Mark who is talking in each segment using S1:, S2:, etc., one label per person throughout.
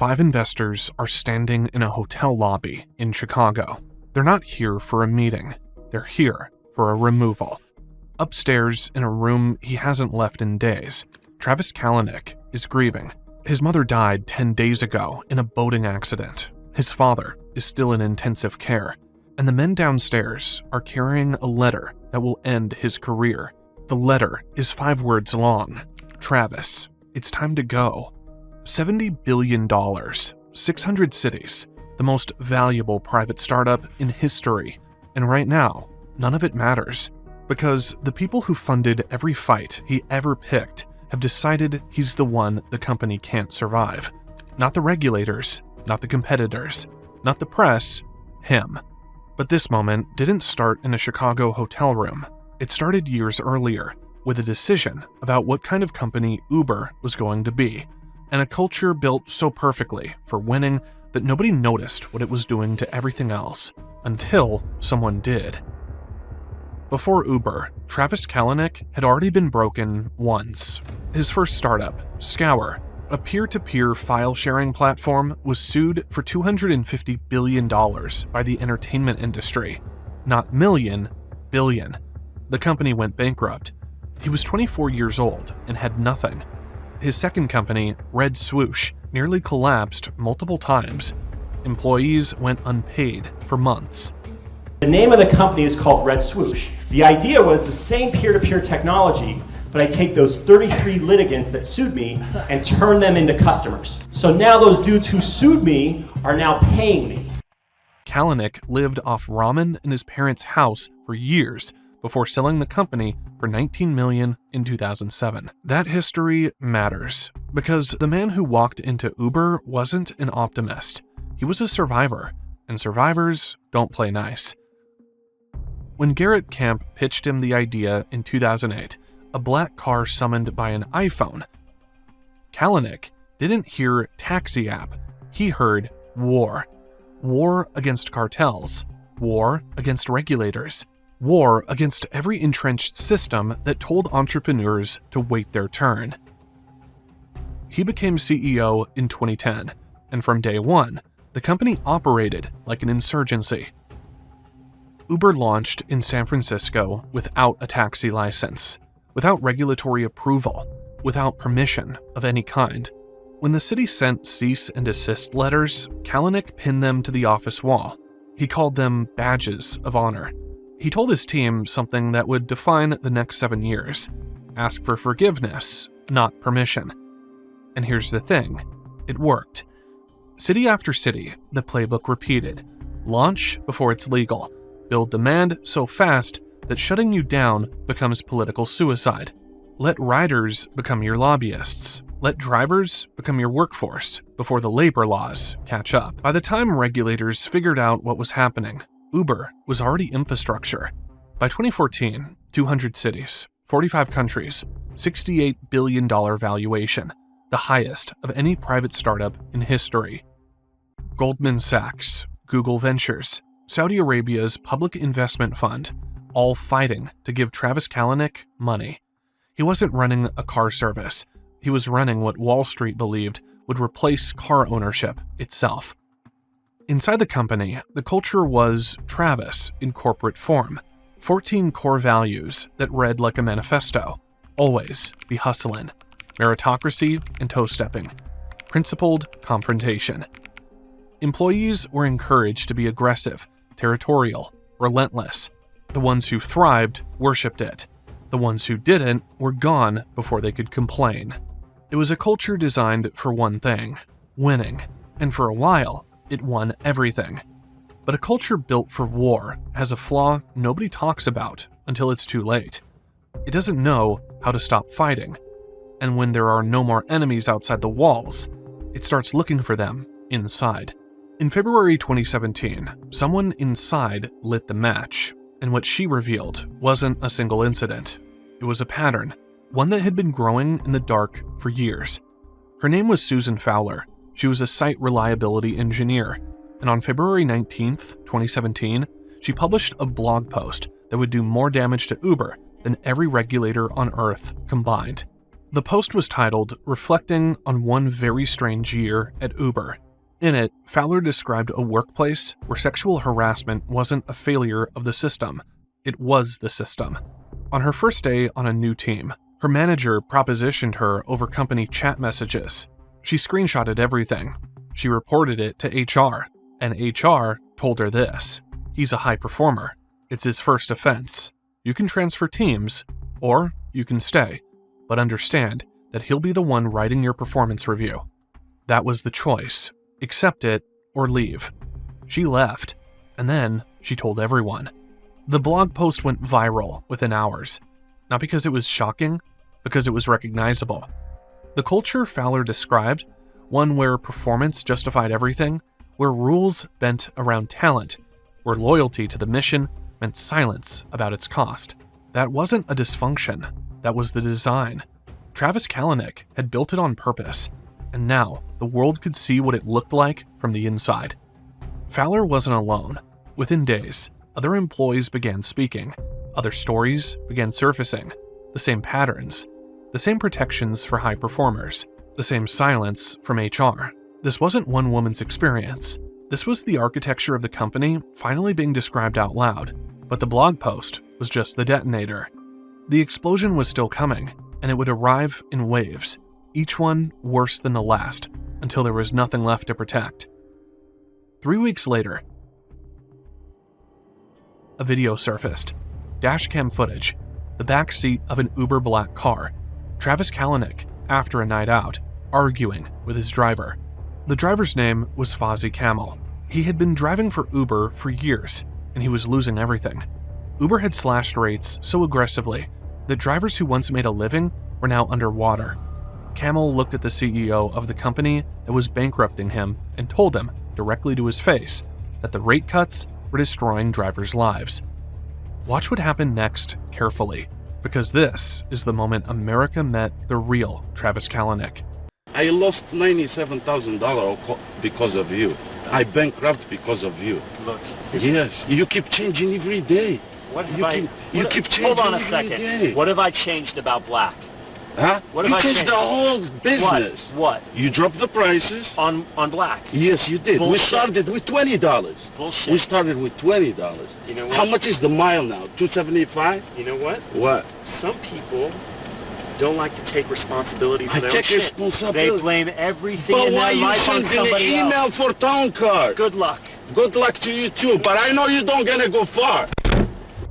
S1: 5 investors are standing in a hotel lobby in Chicago. They're not here for a meeting. They're here for a removal. Upstairs, in a room he hasn't left in days, Travis Kalanick is grieving. His mother died 10 days ago in a boating accident. His father is still in intensive care. And the men downstairs are carrying a letter that will end his career. The letter is 5 words long. Travis, it's time to go. $70 billion, 600 cities, the most valuable private startup in history. And right now, none of it matters, because the people who funded every fight he ever picked have decided he's the one the company can't survive. Not the regulators, not the competitors, not the press, him. But this moment didn't start in a Chicago hotel room. It started years earlier, with a decision about what kind of company Uber was going to be, and a culture built so perfectly for winning that nobody noticed what it was doing to everything else, until someone did. Before Uber, Travis Kalanick had already been broken once. His first startup, Scour, a peer-to-peer file-sharing platform, was sued for $250 billion by the entertainment industry. Not million, billion. The company went bankrupt. He was 24 years old and had nothing. His second company, Red Swoosh, nearly collapsed multiple times. Employees went unpaid for months.
S2: The name of the company is called Red Swoosh. The idea was the same peer-to-peer technology, but I take those 33 litigants that sued me and turn them into customers. So now those dudes who sued me are now paying me.
S1: Kalanick lived off ramen in his parents' house for years before selling the company for $19 million in 2007. That history matters, because the man who walked into Uber wasn't an optimist. He was a survivor, and survivors don't play nice. When Garrett Camp pitched him the idea in 2008, a black car summoned by an iPhone, Kalanick didn't hear taxi app, he heard war. War against cartels, war against regulators, war against every entrenched system that told entrepreneurs to wait their turn. He became CEO in 2010, and from day one, the company operated like an insurgency. Uber launched in San Francisco without a taxi license, without regulatory approval, without permission of any kind. When the city sent cease and desist letters, Kalanick pinned them to the office wall. He called them badges of honor. He told his team something that would define the next 7 years. Ask for forgiveness, not permission. And here's the thing, it worked. City after city, the playbook repeated. Launch before it's legal. Build demand so fast that shutting you down becomes political suicide. Let riders become your lobbyists. Let drivers become your workforce before the labor laws catch up. By the time regulators figured out what was happening, Uber was already infrastructure. By 2014, 200 cities, 45 countries, $68 billion valuation, the highest of any private startup in history. Goldman Sachs, Google Ventures, Saudi Arabia's public investment fund, all fighting to give Travis Kalanick money. He wasn't running a car service. He was running what Wall Street believed would replace car ownership itself. Inside the company, the culture was Travis in corporate form. 14 core values that read like a manifesto. Always be hustlin'. Meritocracy and toe-stepping. Principled confrontation. Employees were encouraged to be aggressive, territorial, relentless. The ones who thrived worshipped it. The ones who didn't were gone before they could complain. It was a culture designed for one thing, winning, and for a while, it won everything. But a culture built for war has a flaw nobody talks about until it's too late. It doesn't know how to stop fighting, and when there are no more enemies outside the walls, it starts looking for them inside. In February 2017, someone inside lit the match, and what she revealed wasn't a single incident. It was a pattern, one that had been growing in the dark for years. Her name was Susan Fowler. She was a site reliability engineer, and on February 19th, 2017, she published a blog post that would do more damage to Uber than every regulator on Earth combined. The post was titled, "Reflecting on One Very Strange Year at Uber." In it, Fowler described a workplace where sexual harassment wasn't a failure of the system, it was the system. On her first day on a new team, her manager propositioned her over company chat messages. She screenshotted everything. She reported it to HR, and HR told her this: "He's a high performer. It's his first offense. You can transfer teams, or you can stay, but understand that he'll be the one writing your performance review." That was the choice. Accept it or leave. She left, and then she told everyone. The blog post went viral within hours, not because it was shocking, because it was recognizable. The culture Fowler described, one where performance justified everything, where rules bent around talent, where loyalty to the mission meant silence about its cost. That wasn't a dysfunction, that was the design. Travis Kalanick had built it on purpose, and now the world could see what it looked like from the inside. Fowler wasn't alone. Within days, other employees began speaking, other stories began surfacing, the same patterns, the same protections for high performers, the same silence from HR. This wasn't one woman's experience. This was the architecture of the company finally being described out loud, but the blog post was just the detonator. The explosion was still coming, and it would arrive in waves, each one worse than the last, until there was nothing left to protect. 3 weeks later, a video surfaced. Dashcam footage, the back seat of an Uber black car. Travis Kalanick, after a night out, arguing with his driver. The driver's name was Fozzie Camel. He had been driving for Uber for years, and he was losing everything. Uber had slashed rates so aggressively that drivers who once made a living were now underwater. Camel looked at the CEO of the company that was bankrupting him and told him, directly to his face, that the rate cuts were destroying drivers' lives. Watch what happened next carefully, because this is the moment America met the real Travis Kalanick.
S3: I lost $97,000 because of you. I bankrupt because of you.
S4: Look.
S3: Yes, you keep changing every day.
S4: What have
S3: You keep changing
S4: Hold on a
S3: every
S4: second.
S3: day.
S4: What have I changed about black?
S3: Huh?
S4: What
S3: you
S4: have I
S3: changed
S4: changed?
S3: the whole business.
S4: What?
S3: You dropped the prices.
S4: On black?
S3: Yes, you did.
S4: Bullshit.
S3: We started with $20.
S4: Bullshit.
S3: We started with $20.
S4: You know what?
S3: How much is the mile now? $2.75?
S4: You know what?
S3: What?
S4: Some people don't like to take responsibility for
S3: I
S4: their own
S3: take
S4: shit.
S3: responsibility.
S4: They blame everything
S3: But
S4: in
S3: why
S4: their
S3: you
S4: life on
S3: sending an
S4: somebody
S3: email
S4: else.
S3: for town card?
S4: Good luck.
S3: Good luck to you too, but I know you don't gonna go far.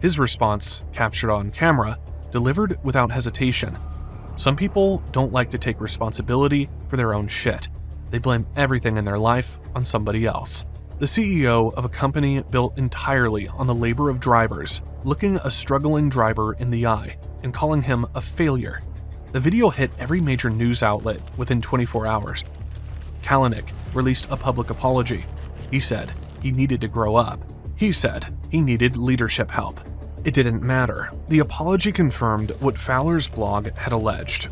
S1: His response, captured on camera, delivered without hesitation. Some people don't like to take responsibility for their own shit. They blame everything in their life on somebody else. The CEO of a company built entirely on the labor of drivers, looking a struggling driver in the eye and calling him a failure. The video hit every major news outlet within 24 hours. Kalanick released a public apology. He said he needed to grow up. He said he needed leadership help. It didn't matter. The apology confirmed what Fowler's blog had alleged.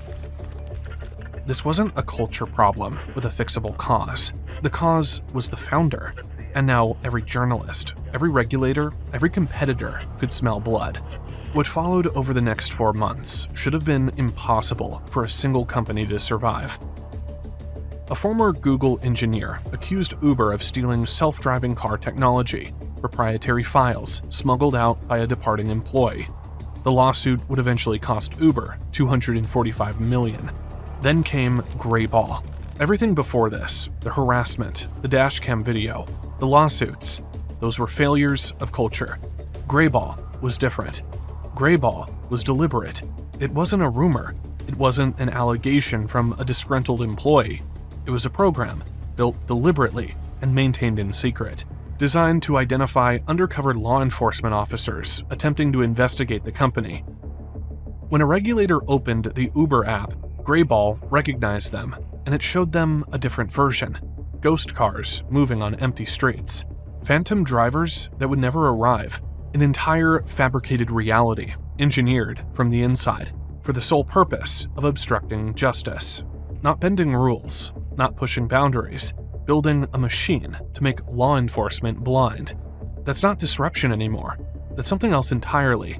S1: This wasn't a culture problem with a fixable cause. The cause was the founder. And now every journalist, every regulator, every competitor could smell blood. What followed over the next 4 months should have been impossible for a single company to survive. A former Google engineer accused Uber of stealing self-driving car technology, proprietary files smuggled out by a departing employee. The lawsuit would eventually cost Uber $245 million. Then came Grayball. Everything before this, the harassment, the dashcam video, the lawsuits, those were failures of culture. Grayball was different. Grayball was deliberate. It wasn't a rumor. It wasn't an allegation from a disgruntled employee. It was a program built deliberately and maintained in secret, designed to identify undercover law enforcement officers attempting to investigate the company. When a regulator opened the Uber app, Grayball recognized them, and it showed them a different version. Ghost cars moving on empty streets. Phantom drivers that would never arrive. An entire fabricated reality, engineered from the inside, for the sole purpose of obstructing justice. Not bending rules, not pushing boundaries, building a machine to make law enforcement blind. That's not disruption anymore. That's something else entirely.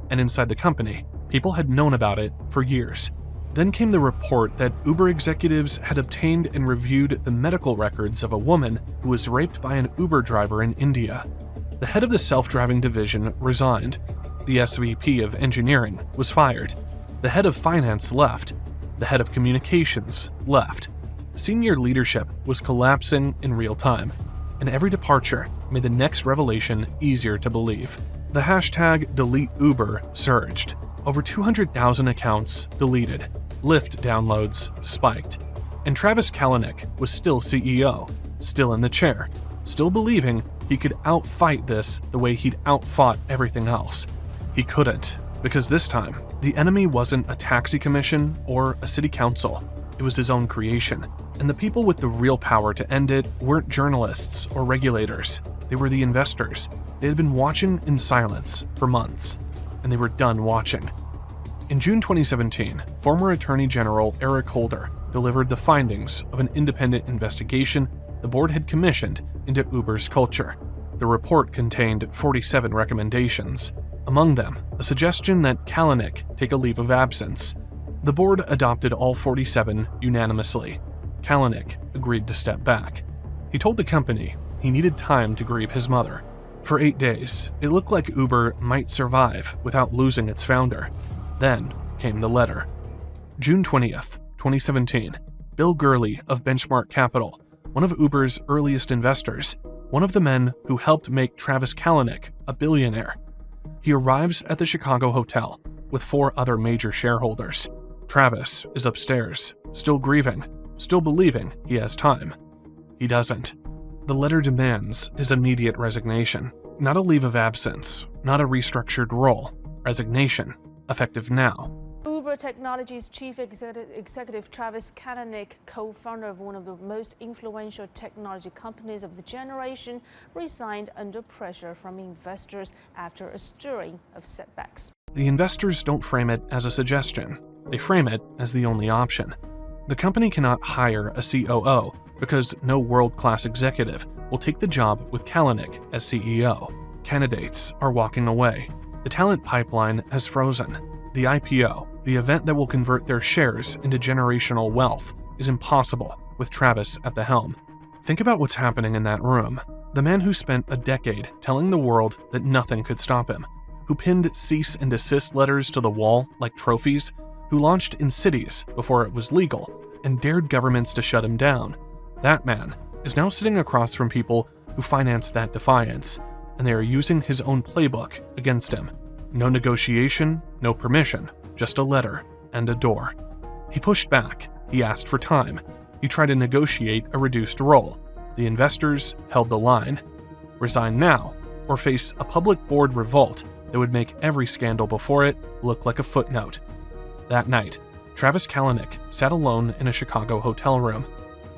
S1: And inside the company, people had known about it for years. Then came the report that Uber executives had obtained and reviewed the medical records of a woman who was raped by an Uber driver in India. The head of the self-driving division resigned. The SVP of engineering was fired. The head of finance left. The head of communications left. Senior leadership was collapsing in real time, and every departure made the next revelation easier to believe. The hashtag #DeleteUber surged. Over 200,000 accounts deleted. Lyft downloads spiked. And Travis Kalanick was still CEO, still in the chair, still believing he could outfight this the way he'd outfought everything else. He couldn't, because this time, the enemy wasn't a taxi commission or a city council. It was his own creation. And the people with the real power to end it weren't journalists or regulators. They were the investors. They had been watching in silence for months, and they were done watching. In June 2017, former Attorney General Eric Holder delivered the findings of an independent investigation the board had commissioned into Uber's culture. The report contained 47 recommendations, among them a suggestion that Kalanick take a leave of absence. The board adopted all 47 unanimously. Kalanick agreed to step back. He told the company he needed time to grieve his mother. For 8 days, it looked like Uber might survive without losing its founder. Then came the letter. June 20th, 2017, Bill Gurley of Benchmark Capital, one of Uber's earliest investors, one of the men who helped make Travis Kalanick a billionaire. He arrives at the Chicago hotel with 4 other major shareholders. Travis is upstairs, still grieving, still believing he has time. He doesn't. The letter demands his immediate resignation, not a leave of absence, not a restructured role. Resignation, effective now.
S5: Uber Technologies chief executive Travis Kalanick, co-founder of one of the most influential technology companies of the generation, resigned under pressure from investors after a string of setbacks.
S1: The investors don't frame it as a suggestion. They frame it as the only option. The company cannot hire a COO because no world-class executive will take the job with Kalanick as CEO. Candidates are walking away. The talent pipeline has frozen. The IPO, the event that will convert their shares into generational wealth, is impossible with Travis at the helm. Think about what's happening in that room. The man who spent a decade telling the world that nothing could stop him, who pinned cease and desist letters to the wall like trophies, who launched in cities before it was legal and dared governments to shut him down. That man is now sitting across from people who financed that defiance, and they are using his own playbook against him. No negotiation, no permission, just a letter and a door. He pushed back. He asked for time. He tried to negotiate a reduced role. The investors held the line. Resign now, or face a public board revolt that would make every scandal before it look like a footnote. That night, Travis Kalanick sat alone in a Chicago hotel room.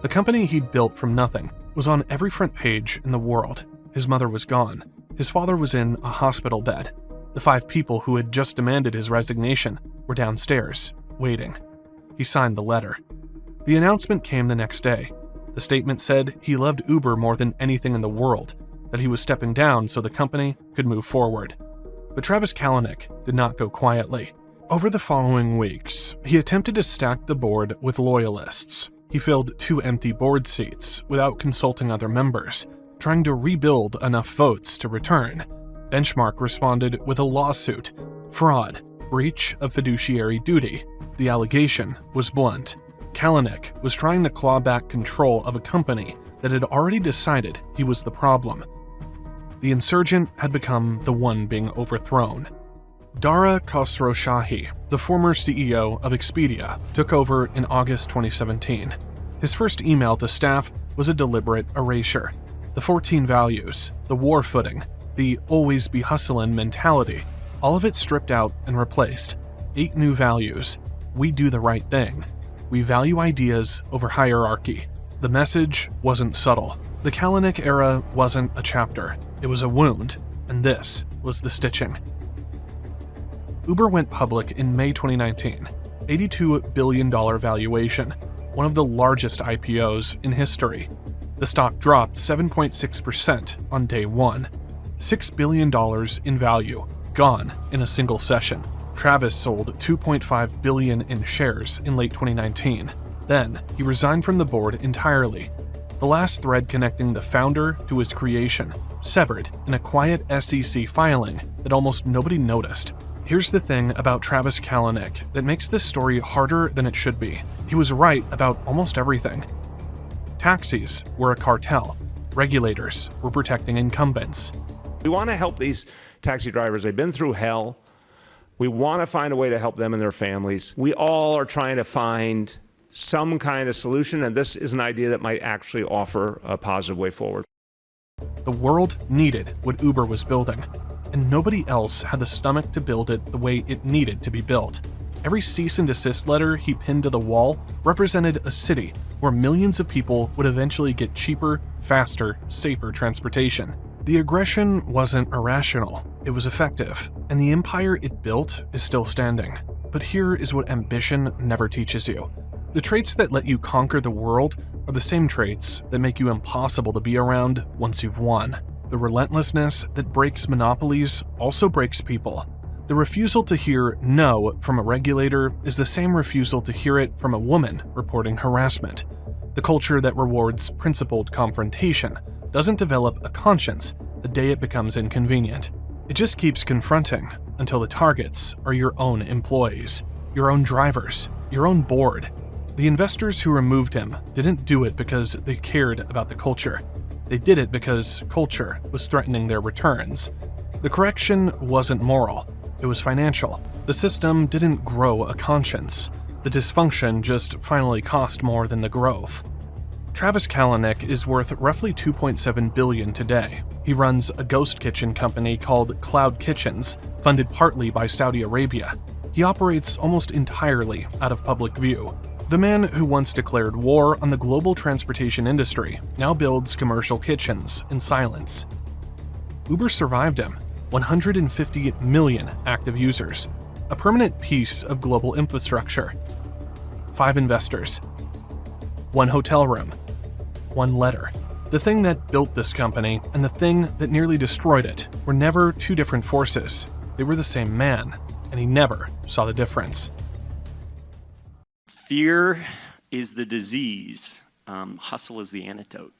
S1: The company he'd built from nothing was on every front page in the world. His mother was gone. His father was in a hospital bed. The 5 people who had just demanded his resignation were downstairs, waiting. He signed the letter. The announcement came the next day. The statement said he loved Uber more than anything in the world, that he was stepping down so the company could move forward. But Travis Kalanick did not go quietly. Over the following weeks, he attempted to stack the board with loyalists. He filled 2 empty board seats without consulting other members, trying to rebuild enough votes to return. Benchmark responded with a lawsuit, fraud, breach of fiduciary duty. The allegation was blunt. Kalanick was trying to claw back control of a company that had already decided he was the problem. The insurgent had become the one being overthrown. Dara Khosrowshahi, the former CEO of Expedia, took over in August 2017. His first email to staff was a deliberate erasure. The 14 values, the war footing, the always be hustlin' mentality, all of it stripped out and replaced. 8 new values. We do the right thing. We value ideas over hierarchy. The message wasn't subtle. The Kalanick era wasn't a chapter. It was a wound, and this was the stitching. Uber went public in May 2019, $82 billion valuation, one of the largest IPOs in history. The stock dropped 7.6% on day one. $6 billion in value, gone in a single session. Travis sold $2.5 billion in shares in late 2019. Then, he resigned from the board entirely. The last thread connecting the founder to his creation severed in a quiet SEC filing that almost nobody noticed. Here's the thing about Travis Kalanick that makes this story harder than it should be. He was right about almost everything. Taxis were a cartel. Regulators were protecting incumbents.
S6: We want to help these taxi drivers. They've been through hell. We want to find a way to help them and their families. We all are trying to find some kind of solution, and this is an idea that might actually offer a positive way forward.
S1: The world needed what Uber was building, and nobody else had the stomach to build it the way it needed to be built. Every cease and desist letter he pinned to the wall represented a city where millions of people would eventually get cheaper, faster, safer transportation. The aggression wasn't irrational, it was effective, and the empire it built is still standing. But here is what ambition never teaches you. The traits that let you conquer the world are the same traits that make you impossible to be around once you've won. The relentlessness that breaks monopolies also breaks people. The refusal to hear no from a regulator is the same refusal to hear it from a woman reporting harassment. The culture that rewards principled confrontation doesn't develop a conscience the day it becomes inconvenient. It just keeps confronting until the targets are your own employees, your own drivers, your own board. The investors who removed him didn't do it because they cared about the culture. They did it because culture was threatening their returns. The correction wasn't moral, it was financial. The system didn't grow a conscience. The dysfunction just finally cost more than the growth. Travis Kalanick is worth roughly $2.7 billion today. He runs a ghost kitchen company called Cloud Kitchens, funded partly by Saudi Arabia. He operates almost entirely out of public view. The man who once declared war on the global transportation industry now builds commercial kitchens in silence. Uber survived him, 150 million active users, a permanent piece of global infrastructure. 5 investors, 1 hotel room, 1 letter. The thing that built this company and the thing that nearly destroyed it were never two different forces. They were the same man, and he never saw the difference.
S7: Fear is the disease. Hustle is the antidote.